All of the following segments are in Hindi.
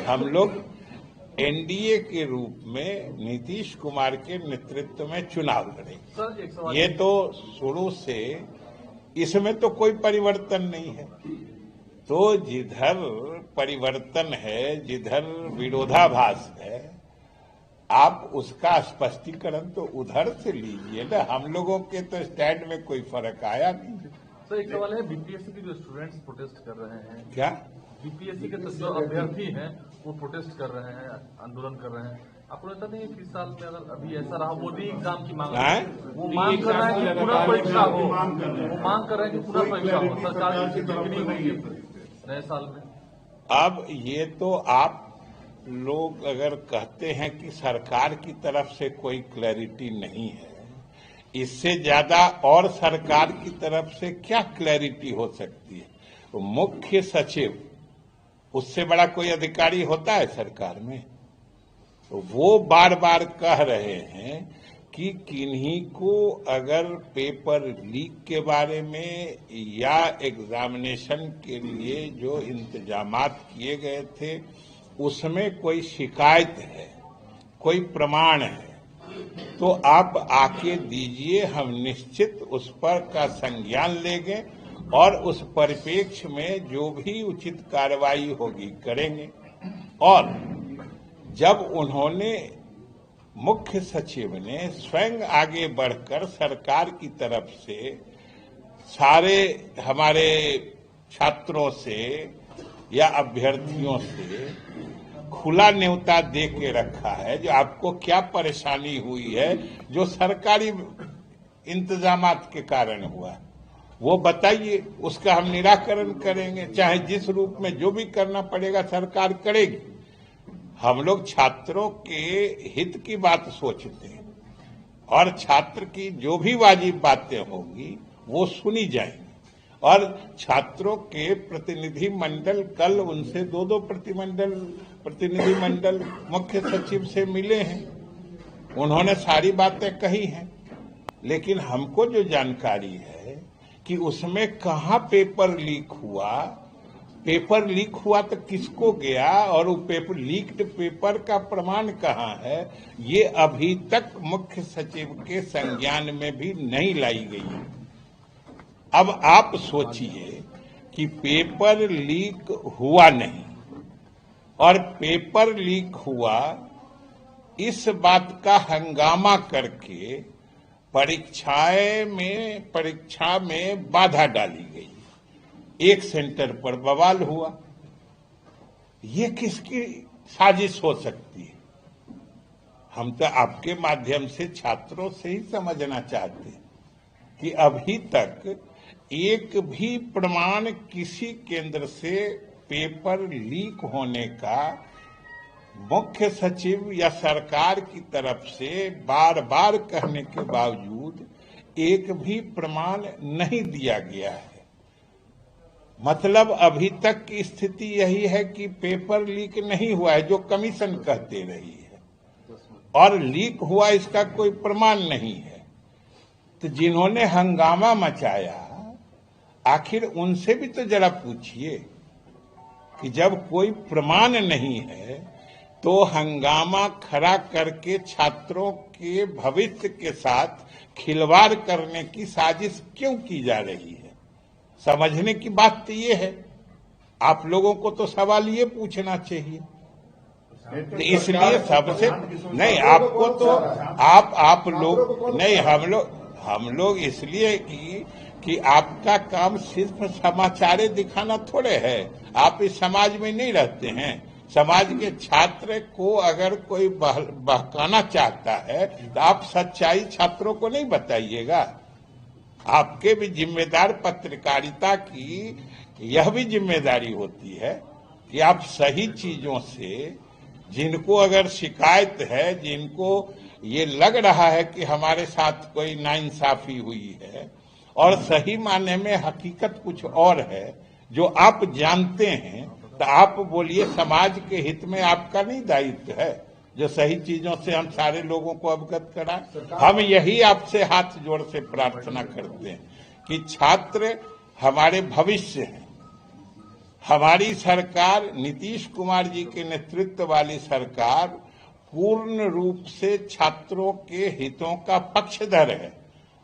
हम लोग एनडीए के रूप में नीतीश कुमार के नेतृत्व में चुनाव लड़ेंगे। ये तो शुरू से इसमें तो कोई परिवर्तन नहीं है। तो जिधर परिवर्तन है, जिधर विरोधाभास है, आप उसका स्पष्टीकरण तो उधर से लीजिए ना। हम लोगों के तो स्टैंड में कोई फर्क आया नहीं। सर, एक सवाल है, बीपीएससी के जो स्टूडेंट्स प्रोटेस्ट कर रहे हैं, क्या बीपीएससी के जो अभ्यर्थी हैं वो प्रोटेस्ट कर रहे हैं, आंदोलन कर रहे हैं, आपको लगता नहीं है कि इस साल में अगर अभी ऐसा रहा, मोदी एग्जाम की मांग है, वो मांग कर रहे हैं कि पुनः परीक्षा हो, वो मांग कर रहे हैं कि पुनः परीक्षा हो, सरकार की बिक्री होगी नए साल में? अब ये तो आप लोग अगर कहते हैं कि सरकार की तरफ से कोई क्लैरिटी नहीं है, इससे ज्यादा और सरकार की तरफ से क्या क्लैरिटी हो सकती है? तो मुख्य सचिव, उससे बड़ा कोई अधिकारी होता है सरकार में? तो वो बार बार कह रहे हैं कि किन्हीं को अगर पेपर लीक के बारे में या एग्जामिनेशन के लिए जो इंतजामात किए गए थे उसमें कोई शिकायत है, कोई प्रमाण है, तो आप आके दीजिए, हम निश्चित उस पर का संज्ञान लेंगे और उस परिप्रेक्ष्य में जो भी उचित कार्रवाई होगी करेंगे। और जब उन्होंने, मुख्य सचिव ने स्वयं आगे बढ़कर सरकार की तरफ से सारे हमारे छात्रों से या अभ्यर्थियों से खुला न्योता दे के रखा है, जो आपको क्या परेशानी हुई है जो सरकारी इंतजामात के कारण हुआ, वो बताइए, उसका हम निराकरण करेंगे। चाहे जिस रूप में जो भी करना पड़ेगा सरकार करेगी। हम लोग छात्रों के हित की बात सोचते हैं और छात्र की जो भी वाजिब बातें होंगी वो सुनी जाएंगी। और छात्रों के प्रतिनिधि मंडल, कल उनसे दो प्रतिनिधि मंडल मुख्य सचिव से मिले हैं, उन्होंने सारी बातें कही हैं। लेकिन हमको जो जानकारी है कि उसमें कहाँ पेपर लीक हुआ तो किसको गया और वो पेपर, लीक्ड पेपर का प्रमाण कहाँ है, ये अभी तक मुख्य सचिव के संज्ञान में भी नहीं लाई गई है। अब आप सोचिए कि पेपर लीक हुआ नहीं और पेपर लीक हुआ, इस बात का हंगामा करके परीक्षा में बाधा डाली गई, एक सेंटर पर बवाल हुआ। ये किसकी साजिश हो सकती है? हम तो आपके माध्यम से छात्रों से ही समझना चाहते हैं कि अभी तक एक भी प्रमाण किसी केंद्र से पेपर लीक होने का मुख्य सचिव या सरकार की तरफ से बार बार कहने के बावजूद एक भी प्रमाण नहीं दिया गया है। मतलब अभी तक की स्थिति यही है कि पेपर लीक नहीं हुआ है, जो कमीशन कहते रही है, और लीक हुआ इसका कोई प्रमाण नहीं है। तो जिन्होंने हंगामा मचाया, आखिर उनसे भी तो जरा पूछिए कि जब कोई प्रमाण नहीं है तो हंगामा खड़ा करके छात्रों के भविष्य के साथ खिलवाड़ करने की साजिश क्यों की जा रही है? समझने की बात तो ये है। आप लोगों को तो सवाल ये पूछना चाहिए। तो इसलिए सबसे नहीं, आपको तो आप लोग नहीं, हम लोग इसलिए कि आपका काम सिर्फ समाचारें दिखाना थोड़े है। आप इस समाज में नहीं रहते हैं। समाज के छात्र को अगर कोई बहकाना चाहता है तो आप सच्चाई छात्रों को नहीं बताइएगा। आपके भी जिम्मेदार, पत्रकारिता की यह भी जिम्मेदारी होती है कि आप सही चीजों से, जिनको अगर शिकायत है, जिनको ये लग रहा है कि हमारे साथ कोई नाइंसाफी हुई है और सही मायने में हकीकत कुछ और है जो आप जानते हैं, तो आप बोलिए। समाज के हित में आपका नहीं दायित्व है जो सही चीजों से हम सारे लोगों को अवगत कराएं? हम यही आपसे हाथ जोड़ से प्रार्थना करते हैं कि छात्र हमारे भविष्य हैं, हमारी सरकार, नीतीश कुमार जी के नेतृत्व वाली सरकार पूर्ण रूप से छात्रों के हितों का पक्षधर है।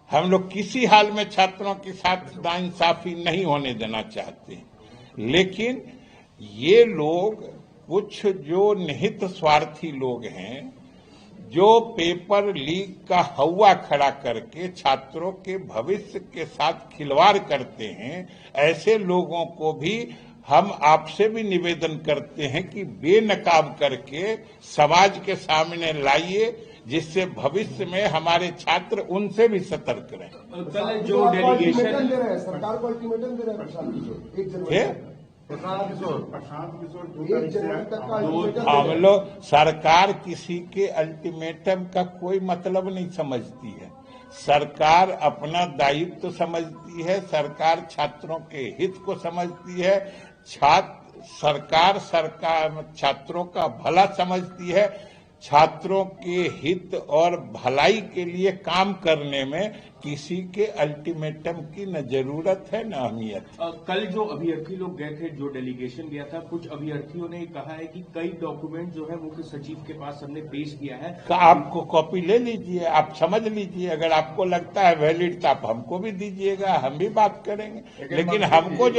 हम लोग किसी हाल में छात्रों के साथ नाइंसाफी नहीं होने देना चाहते, लेकिन ये लोग कुछ जो निहित स्वार्थी लोग हैं, जो पेपर लीक का हवा खड़ा करके छात्रों के भविष्य के साथ खिलवाड़ करते हैं, ऐसे लोगों को भी हम आपसे भी निवेदन करते हैं कि बेनकाब करके समाज के सामने लाइए, जिससे भविष्य में हमारे छात्र उनसे भी सतर्क रहें। कल जो डेलीगेशन दे रहे हैं, सरकार को अल्टीमेटम दे रहे हैं प्रशांत किशोर हम लोग, सरकार किसी के अल्टीमेटम का कोई मतलब नहीं समझती है। सरकार अपना दायित्व समझती है, सरकार छात्रों के हित को समझती है, सरकार छात्रों का भला समझती है। छात्रों के हित और भलाई के लिए काम करने में किसी के अल्टीमेटम की न जरूरत है न अहमियत। कल जो अभ्यर्थी लोग गए थे, जो डेलीगेशन गया था, कुछ अभ्यर्थियों ने कहा है कि कई डॉक्यूमेंट जो है मुख्य सचिव के पास हमने पेश किया है। आपको कॉपी ले लीजिए, आप समझ लीजिए, अगर आपको लगता है वैलिड तो आप हमको भी दीजिएगा, हम भी बात करेंगे। लेकिन हमको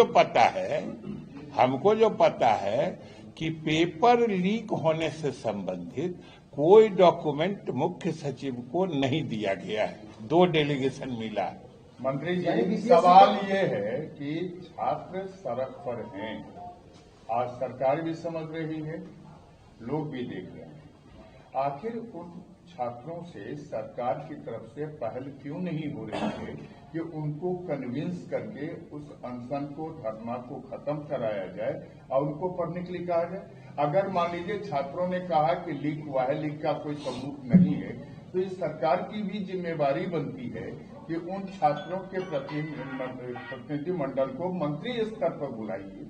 जो पता है कि पेपर लीक होने से संबंधित कोई डॉक्यूमेंट मुख्य सचिव को नहीं दिया गया है। 2 डेलीगेशन मिला है। मंत्री जी, सवाल ये है कि छात्र सड़क पर हैं, आज सरकार भी समझ रही है, लोग भी देख रहे हैं। आखिर उन छात्रों से सरकार की तरफ से पहल क्यों नहीं हो रही है कि उनको कन्विंस करके उस अनशन को, धरना को खत्म कराया जाए और उनको पढ़ने के लिए कहा जाए। अगर मान लीजिए छात्रों ने कहा कि लीक हुआ है, लीक का कोई सबूत नहीं है, तो इस सरकार की भी जिम्मेवारी बनती है कि उन छात्रों के प्रतिनिधि मंडल को मंत्री स्तर पर बुलाइए,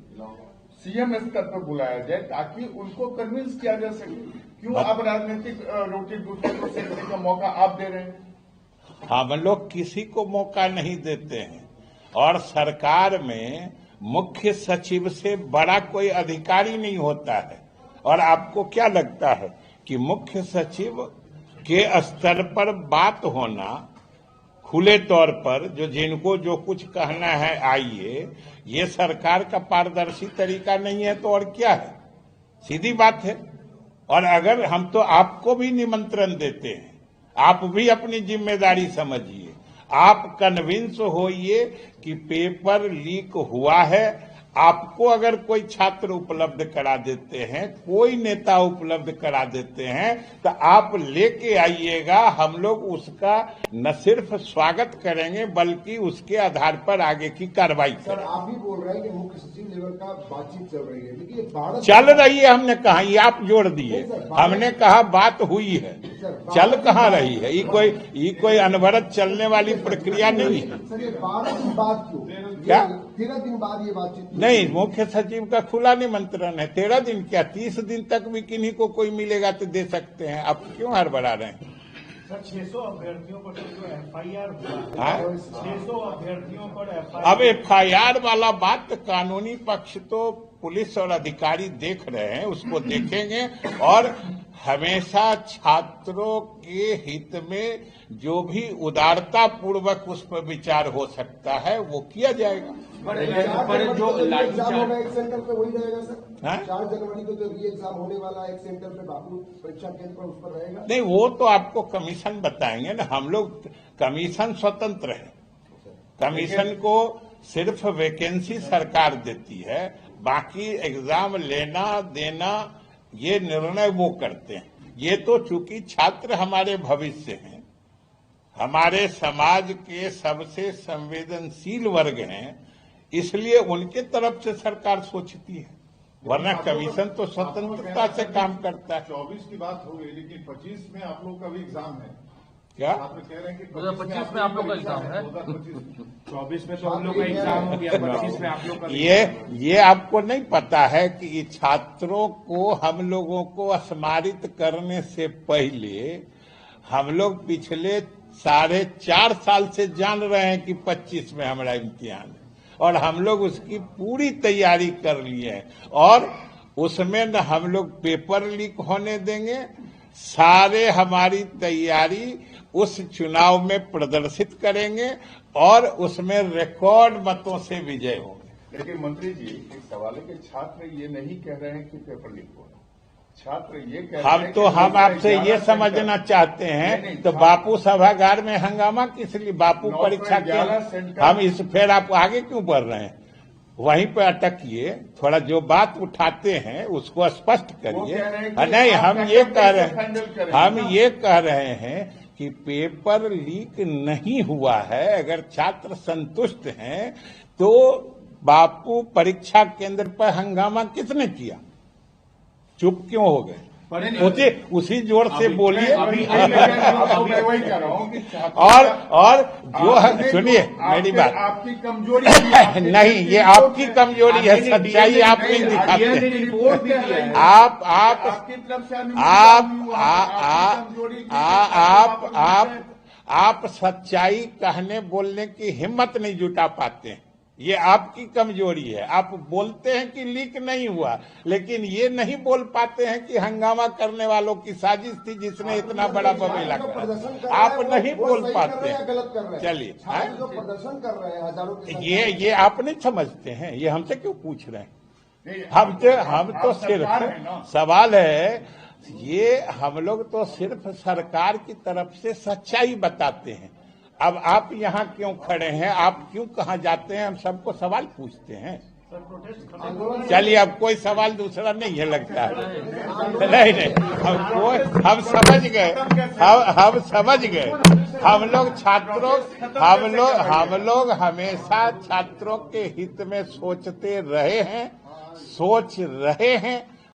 सीएम स्तर पर बुलाया जाए, ताकि उनको कन्विंस किया जा सके। क्यों अब राजनीतिक रोटी दूसरे को सेकने का मौका आप दे रहे हैं? हम लोग किसी को मौका नहीं देते हैं, और सरकार में मुख्य सचिव से बड़ा कोई अधिकारी नहीं होता है। और आपको क्या लगता है कि मुख्य सचिव के स्तर पर बात होना, खुले तौर पर जिनको जो कुछ कहना है आइए, ये सरकार का पारदर्शी तरीका नहीं है तो और क्या है? सीधी बात है। और अगर हम तो आपको भी निमंत्रण देते हैं, आप भी अपनी जिम्मेदारी समझिए, आप कन्विंस होइए कि पेपर लीक हुआ है। आपको अगर कोई छात्र उपलब्ध करा देते हैं, कोई नेता उपलब्ध करा देते हैं, तो आप लेके आइएगा। हम लोग उसका न सिर्फ स्वागत करेंगे बल्कि उसके आधार पर आगे की कार्रवाई करेंगे। सर, आप भी बोल रहे हैं कि मुख्य सचिव लेवल का बातचीत चल रही है, लेकिन भारत चल रही है, हमने कहा, ये आप जोड़ दिए। हमने कहा बात हुई है, चल कहाँ रही है? ये कोई अनवरत चलने वाली प्रक्रिया नहीं है। सर, ये 12 दिन बाद क्यों? क्या 13 दिन बाद ये बातचीत नहीं? मुख्य सचिव का खुला निमंत्रण है। 13 दिन क्या, 30 दिन तक भी किन्हीं को कोई मिलेगा तो दे सकते हैं। आप क्यों हड़बड़ा रहे हैं? सर, 600 अभ्यर्थियों पर जो FIR हुआ, हाँ? 600 अभ्यर्थियों पर FIR। अब FIR वाला बात कानूनी पक्ष तो पुलिस और अधिकारी देख रहे हैं, उसको देखेंगे। और हमेशा छात्रों के हित में जो भी उदारता पूर्वक उस पर विचार हो सकता है वो किया जाएगा। पर जो एग्जाम होगा एक सेंटर पे वही रहेगा सर। हाँ? 4 जनवरी को जो री एग्जाम होने वाला एक सेंटर पे बापू परीक्षा केंद्र पर उस पर रहेगा। नहीं, वो तो आपको कमीशन बताएंगे ना। हम लोग, कमीशन स्वतंत्र है, कमीशन को सिर्फ वैकेंसी सरकार देती है, बाकी एग्जाम लेना देना ये निर्णय वो करते हैं। ये तो चूंकि छात्र हमारे भविष्य हैं, हमारे समाज के सबसे संवेदनशील वर्ग हैं, इसलिए उनके तरफ से सरकार सोचती है, वरना कमीशन तो स्वतंत्रता से काम करता है। 24 की बात हो गई, लेकिन 25 में आप लोग का भी एग्जाम है। क्या आप कह रहे हैं कि 2025 में आप लोग का एग्जाम है? 24 में तो हम लोग का एग्जाम हो गया, 25 में आप लोग का। ये आपको नहीं पता है कि छात्रों को, हम लोगों को स्मारित करने से पहले हम लोग पिछले 4.5 साल से जान रहे हैं कि 25 में हमारा इम्तिहान है, और हम लोग उसकी पूरी तैयारी कर लिए हैं और उसमें न हम लोग पेपर लीक होने देंगे। सारे हमारी तैयारी उस चुनाव में प्रदर्शित करेंगे और उसमें रिकॉर्ड मतों से विजय होंगे। लेकिन मंत्री जी, एक सवाल है कि छात्र ये नहीं कह रहे हैं कि पेपर लीक हो, छात्र ये कह रहे हैं हम आपसे ये समझना चाहते हैं तो बापू सभागार में हंगामा किस लिए? बापू परीक्षा के हम इस फिर आप आगे क्यों बढ़ रहे हैं? वहीं पर अटकिए, थोड़ा जो बात उठाते हैं उसको स्पष्ट करिए। नहीं, हम ये कह रहे हैं कि पेपर लीक नहीं हुआ है। अगर छात्र संतुष्ट हैं तो बापू परीक्षा केंद्र पर हंगामा किसने किया? चुप क्यों हो गए? उसी जोर से बोलिए। और जो सुनिए मेरी बात, आपकी कमजोरी नहीं, ये आपकी कमजोरी है, सच्चाई आप नहीं दिखाते हैं। आप सच्चाई कहने बोलने की हिम्मत नहीं जुटा पाते हैं, ये आपकी कमजोरी है। आप बोलते हैं कि लीक नहीं हुआ, लेकिन ये नहीं बोल पाते हैं कि हंगामा करने वालों की साजिश थी जिसने इतना बड़ा बवेला करा। आप नहीं बोल पाते। चलिए, प्रदर्शन कर रहे हैं हजारों, ये आप नहीं समझते हैं, ये हमसे क्यों पूछ रहे हैं? हम तो सिर्फ सवाल है, ये हम लोग तो सिर्फ सरकार की तरफ से सच्चाई बताते हैं। अब आप यहाँ क्यों खड़े हैं, आप क्यों कहाँ जाते हैं, हम सबको सवाल पूछते हैं। चलिए, अब कोई सवाल दूसरा नहीं है लगता है। नहीं, हम समझ गए, हम समझ गए। हम लोग हमेशा छात्रों के हित में सोचते रहे हैं, सोच रहे हैं